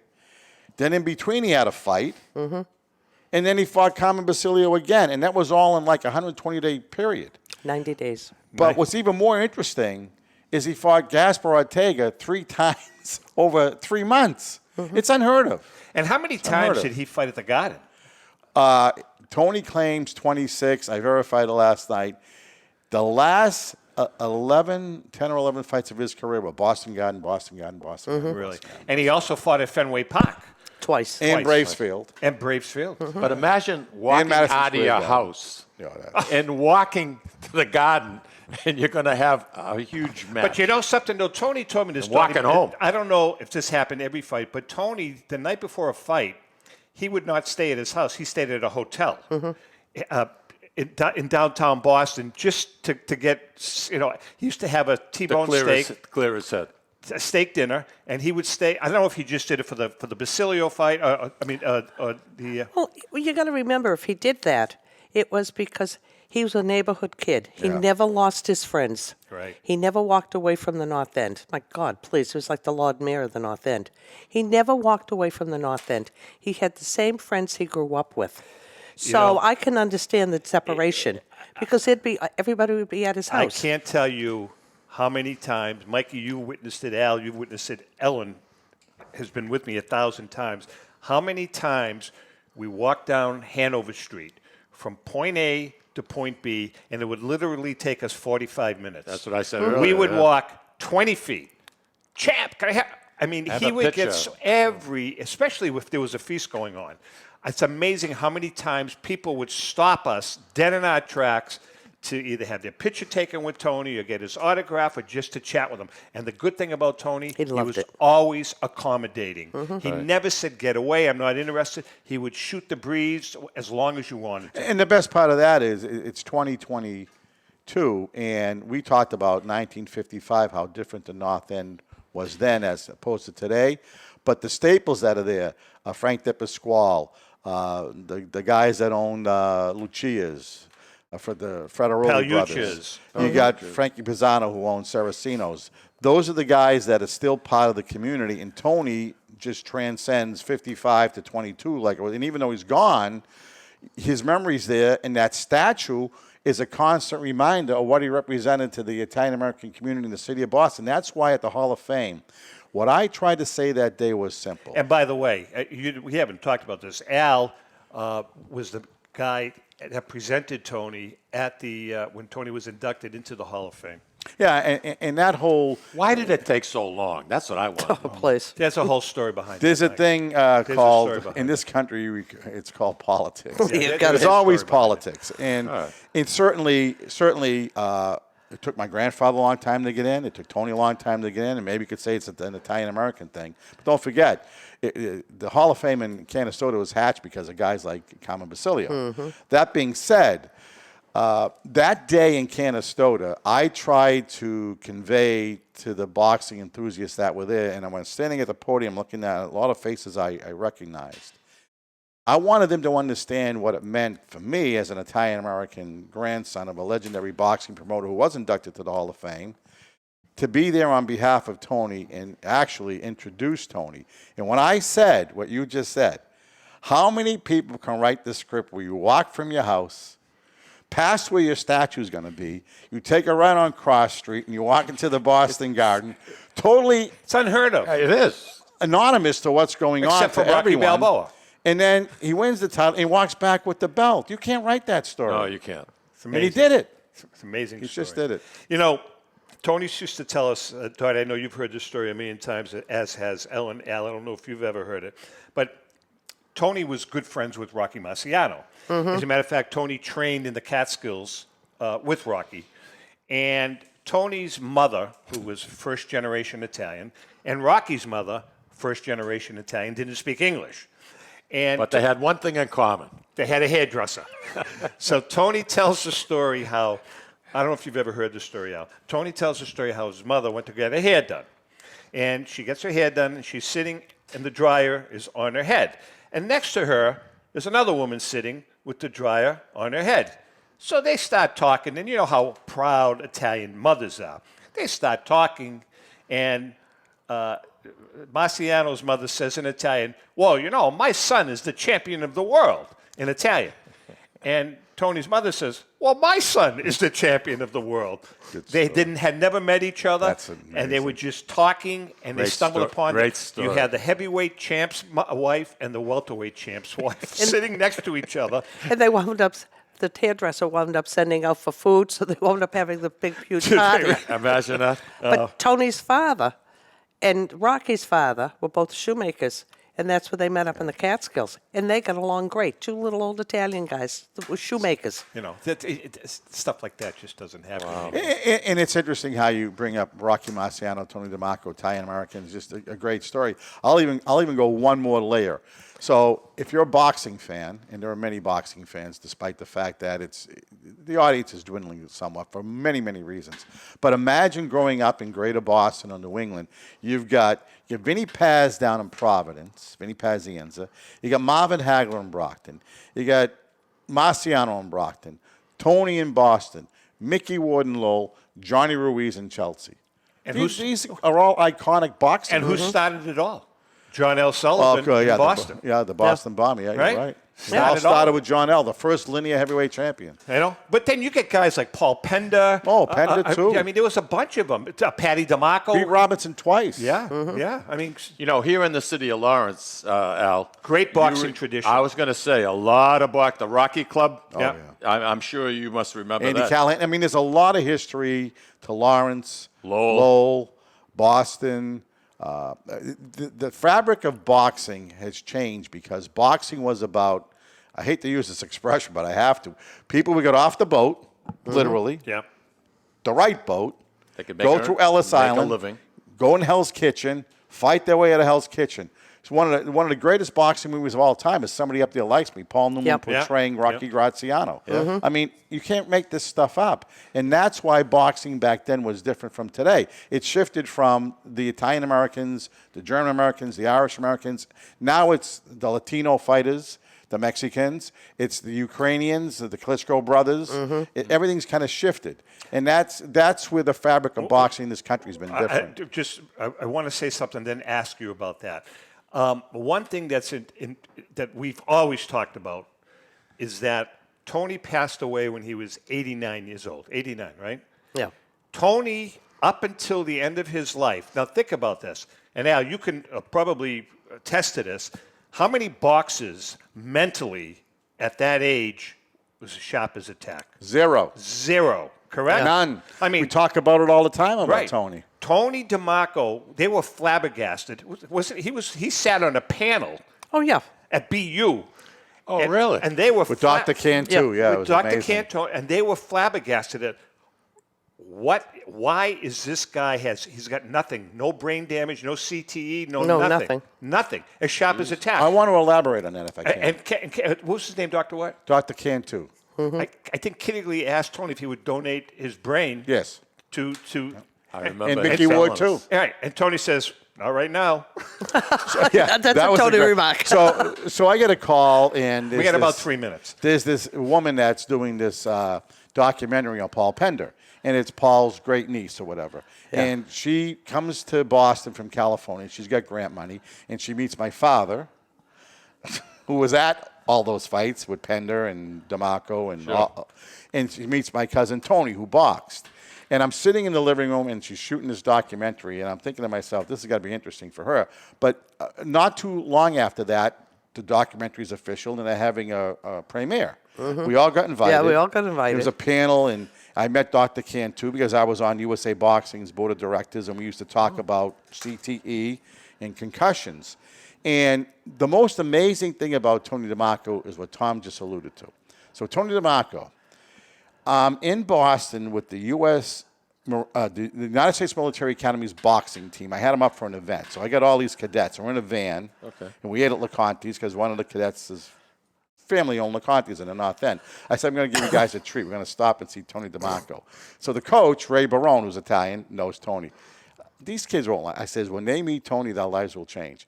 Then in between he had a fight. Mm-hmm. And then he fought Carmen Basilio again. And that was all in like a 120-day period. 90 days. But what's even more interesting is he fought Gaspar Ortega 3 times over 3 months. Mm-hmm. It's unheard of. And how many times did he fight at the Garden? Tony claims 26. I verified it last night. The last 10 or 11 fights of his career were Boston Garden, Boston Garden, Boston Garden. Really? And he also fought at Fenway Park. Twice. And Bravesfield. And Bravesfield. Mm-hmm. But imagine walking Madison out of Square your Garden. house and walking to the Garden, and you're going to have a huge match. But you know something, though? Tony told me this And story. walking home. I don't know if this happened every fight, but Tony, the night before a fight, he would not stay at his house. He stayed at a hotel in downtown Boston just to get, he used to have a T-bone steak. Clear his head. A steak dinner, and he would stay. I don't know if he just did it for the Basilio fight. Well, you got to remember, if he did that, it was because he was a neighborhood kid. He never lost his friends. Right. He never walked away from the North End. My God, please, he was like the Lord Mayor of the North End. He never walked away from the North End. He had the same friends he grew up with. So I can understand the separation because everybody would be at his house. I can't tell you how many times, Mikey, you witnessed it, Al, you witnessed it, Ellen has been with me 1,000 times. How many times we walked down Hanover Street from point A to point B, and it would literally take us 45 minutes. That's what I said earlier. We would walk 20 feet. Champ, can I have... I mean, Have he a would picture. get especially if there was a feast going on. It's amazing how many times people would stop us dead in our tracks to either have their picture taken with Tony or get his autograph or just to chat with him. And the good thing about Tony, he was always accommodating. He never said, get away, I'm not interested. He would shoot the breeze as long as you wanted to. And the best part of that is it's 2022, and we talked about 1955, how different the North End was then as opposed to today. But the staples that are there, Frank De Pasquale, the guys that owned Lucia's, for the Frederoli brothers. You got Frankie Pisano, who owns Saraceno's. Those are the guys that are still part of the community, and Tony just transcends 55 to 22. And even though he's gone, his memory's there, and that statue is a constant reminder of what he represented to the Italian-American community in the city of Boston. That's why at the Hall of Fame, what I tried to say that day was simple. And by the way, we haven't talked about this. Al was the guy that presented Tony at the when Tony was inducted into the Hall of Fame. Yeah, and that whole... Why did it take so long? That's what I want to know. Place. There's a whole story behind it. There's a thing called, in this country, it's called politics. There's always politics. And certainly, it took my grandfather a long time to get in. It took Tony a long time to get in. And maybe you could say it's an Italian-American thing. But don't forget, the Hall of Fame in Canastota was hatched because of guys like Carmen Basilio. That being said, that day in Canastota, I tried to convey to the boxing enthusiasts that were there, and I was standing at the podium looking at a lot of faces I recognized. I wanted them to understand what it meant for me as an Italian-American grandson of a legendary boxing promoter who was inducted to the Hall of Fame, to be there on behalf of Tony and actually introduce Tony. And when I said what you just said, how many people can write this script where you walk from your house, past where your statue is going to be, you take a right on Cross Street, and you walk into the Boston Garden, totally... It's unheard of. It is. Anonymous to what's going on Except for for Rocky everyone. Balboa. And then he wins the title and he walks back with the belt. You can't write that story. No, you can't. And he did it. It's an amazing He story. just did it. You know, Tony used to tell us, Todd, I know you've heard this story a million times, as has Ellen. Al, I don't know if you've ever heard it. But Tony was good friends with Rocky Marciano. As a matter of fact, Tony trained in the Catskills with Rocky. And Tony's mother, who was first-generation Italian, and Rocky's mother, first-generation Italian, didn't speak English. But they had one thing in common. They had a hairdresser. So Tony tells the story how I don't know if you've ever heard this story, Al. Tony tells the story how his mother went to get her hair done. And she gets her hair done, and she's sitting, and the dryer is on her head. And next to her, there's another woman sitting with the dryer on her head. So they start talking, and you know how proud Italian mothers are. They start talking, and Marciano's mother says in Italian, well, you know, my son is the champion of the world, in Italian. And Tony's mother says, well, my son is the champion of the world. They had never met each other. That's amazing. And they were just talking, and they stumbled upon it. You had the heavyweight champ's wife and the welterweight champ's wife sitting next to each other. And they wound up, the hairdresser wound up sending out for food, so they wound up having the big, huge party. Imagine that. But Tony's father and Rocky's father were both shoemakers, and that's where they met up in the Catskills. And they got along great. Two little old Italian guys that were shoemakers. You know, stuff like that just doesn't happen. Wow. And it's interesting how you bring up Rocky Marciano, Tony DeMarco, Italian-Americans, just a great story. I'll even go one more layer. So if you're a boxing fan, and there are many boxing fans, despite the fact that the audience is dwindling somewhat for many, many reasons. But imagine growing up in Greater Boston or New England. You've got Vinny Paz down in Providence, Vinny Pazienza. You got Marvin Hagler in Brockton. You got Marciano in Brockton, Tony in Boston, Mickey Ward in Lowell, Johnny Ruiz in Chelsea. And these are all iconic boxing. And who started it all? John L. Sullivan in Boston. The Boston Bomb. Yeah, right? You're right. It all started with John L., the first linear heavyweight champion. You know, but then you get guys like Paul Pender. Oh, Pender too. I mean, there was a bunch of them. Patty DeMarco. Beat Robinson twice. Yeah, yeah. I mean, you know, here in the city of Lawrence, Al. Great boxing tradition. I was going to say a lot of the Rocky Club. Oh, yeah. I'm sure you must remember Andy that. Callahan. I mean, there's a lot of history to Lawrence, Lowell, Boston. The fabric of boxing has changed because boxing was about, I hate to use this expression, but I have to. People would get off the boat, literally, the right boat, they could go through Ellis Island, go in Hell's Kitchen, fight their way out of Hell's Kitchen. It's one of the greatest boxing movies of all time is Somebody Up There Likes Me, Paul Newman portraying Rocky Graziano. I mean, you can't make this stuff up. And that's why boxing back then was different from today. It shifted from the Italian Americans, the German Americans, the Irish Americans. Now it's the Latino fighters, the Mexicans. It's the Ukrainians, the Klitschko brothers. Everything's kind of shifted. And that's where the fabric of boxing in this country has been different. I want to say something, then ask you about that. One thing that we've always talked about is that Tony passed away when he was 89 years old. 89, right? Yeah. Tony, up until the end of his life, now think about this, and Al, you can probably attest to this, how many boxes mentally at that age was as sharp as a tack? Zero, correct? None. I mean, we talk about it all the time about Tony. Tony DeMarco, they were flabbergasted. He sat on a panel. Oh yeah. At BU. Oh really? And they were with Dr. Cantu. With Dr. Cantu, and they were flabbergasted at why is this guy he's got nothing, no brain damage, no CTE, nothing, as sharp as a tack. I want to elaborate on that if I can. And what was his name, Dr. what? Dr. Cantu. I think Kittigley asked Tony if he would donate his brain. Yes. To I remember. And Mickey Ward too. All right, and Tony says, "Not right now." That's a Tony remark. So I get a call, and we got about 3 minutes. There's this woman that's doing this documentary on Paul Pender, and it's Paul's great niece or whatever. Yeah. And she comes to Boston from California. She's got grant money, and she meets my father, who was at all those fights with Pender and DeMarco, and she meets my cousin Tony, who boxed. And I'm sitting in the living room, and she's shooting this documentary, and I'm thinking to myself, this has got to be interesting for her. But not too long after that, the documentary's official, and they're having a premiere. We all got invited. Yeah, we all got invited. There was a panel, and I met Dr. Cantu because I was on USA Boxing's board of directors, and we used to talk about CTE and concussions. And the most amazing thing about Tony DeMarco is what Tom just alluded to. So Tony DeMarco, in Boston with the the United States Military Academy's boxing team. I had them up for an event. So I got all these cadets. We're in a van, and we ate at LeConte's because one of the cadets is family owned LeConte's in the North End. I said, I'm going to give you guys a treat. We're going to stop and see Tony DeMarco. So the coach, Ray Barone, who's Italian, knows Tony. These kids won't lie. I says, when they meet Tony, their lives will change.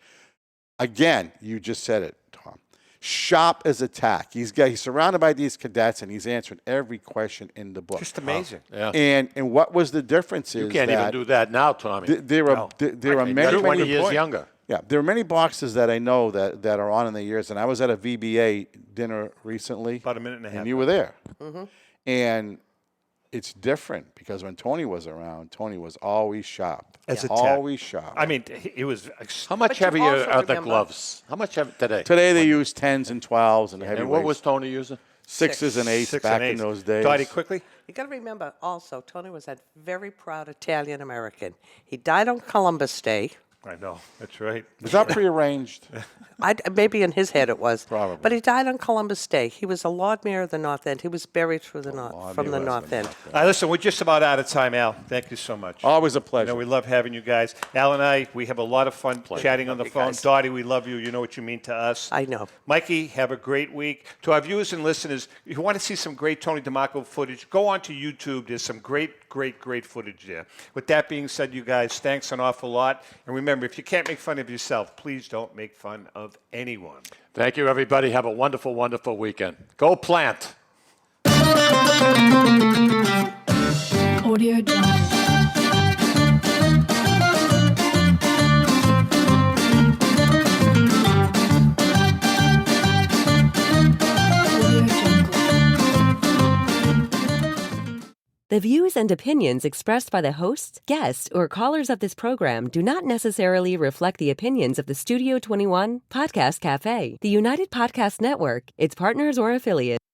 Again, you just said it, Tom. Sharp as a tack. He's surrounded by these cadets, and he's answering every question in the book. Just amazing. Yeah. And what was the difference is You can't even do that now, Tommy. There are many 20 years younger. Yeah, there are many boxers that I know that are on in the years, and I was at a VBA dinner recently. About a minute and a half. And you were there. And it's different because when Tony was around, Tony was always sharp. Always sharp. I mean, it was. How much heavier are the gloves? How much heavy today? Today they use 10s and 12s and heavyweights. And what was Tony using? 6s and 8s back in those days. Dottie, quickly. You got to remember also, Tony was a very proud Italian American. He died on Columbus Day. I know. That's right. Was that prearranged? Maybe in his head it was. Probably. But he died on Columbus Day. He was a Lord Mayor of the North End. He was buried from the North End. All right, listen, we're just about out of time, Al. Thank you so much. Always a pleasure. You know, we love having you guys. Al and I, we have a lot of fun chatting on the phone. Guys. Dottie, we love you. You know what you mean to us. I know. Mikey, have a great week. To our viewers and listeners, if you want to see some great Tony DeMarco footage, go on to YouTube. There's some great footage there. With that being said, you guys, thanks an awful lot. And remember, if you can't make fun of yourself, please don't make fun of anyone. Thank you, everybody. Have a wonderful, wonderful weekend. Go Plant. Audio Jungle. The views and opinions expressed by the hosts, guests, or callers of this program do not necessarily reflect the opinions of the Studio 21 Podcast Cafe, the United Podcast Network, its partners, or affiliates.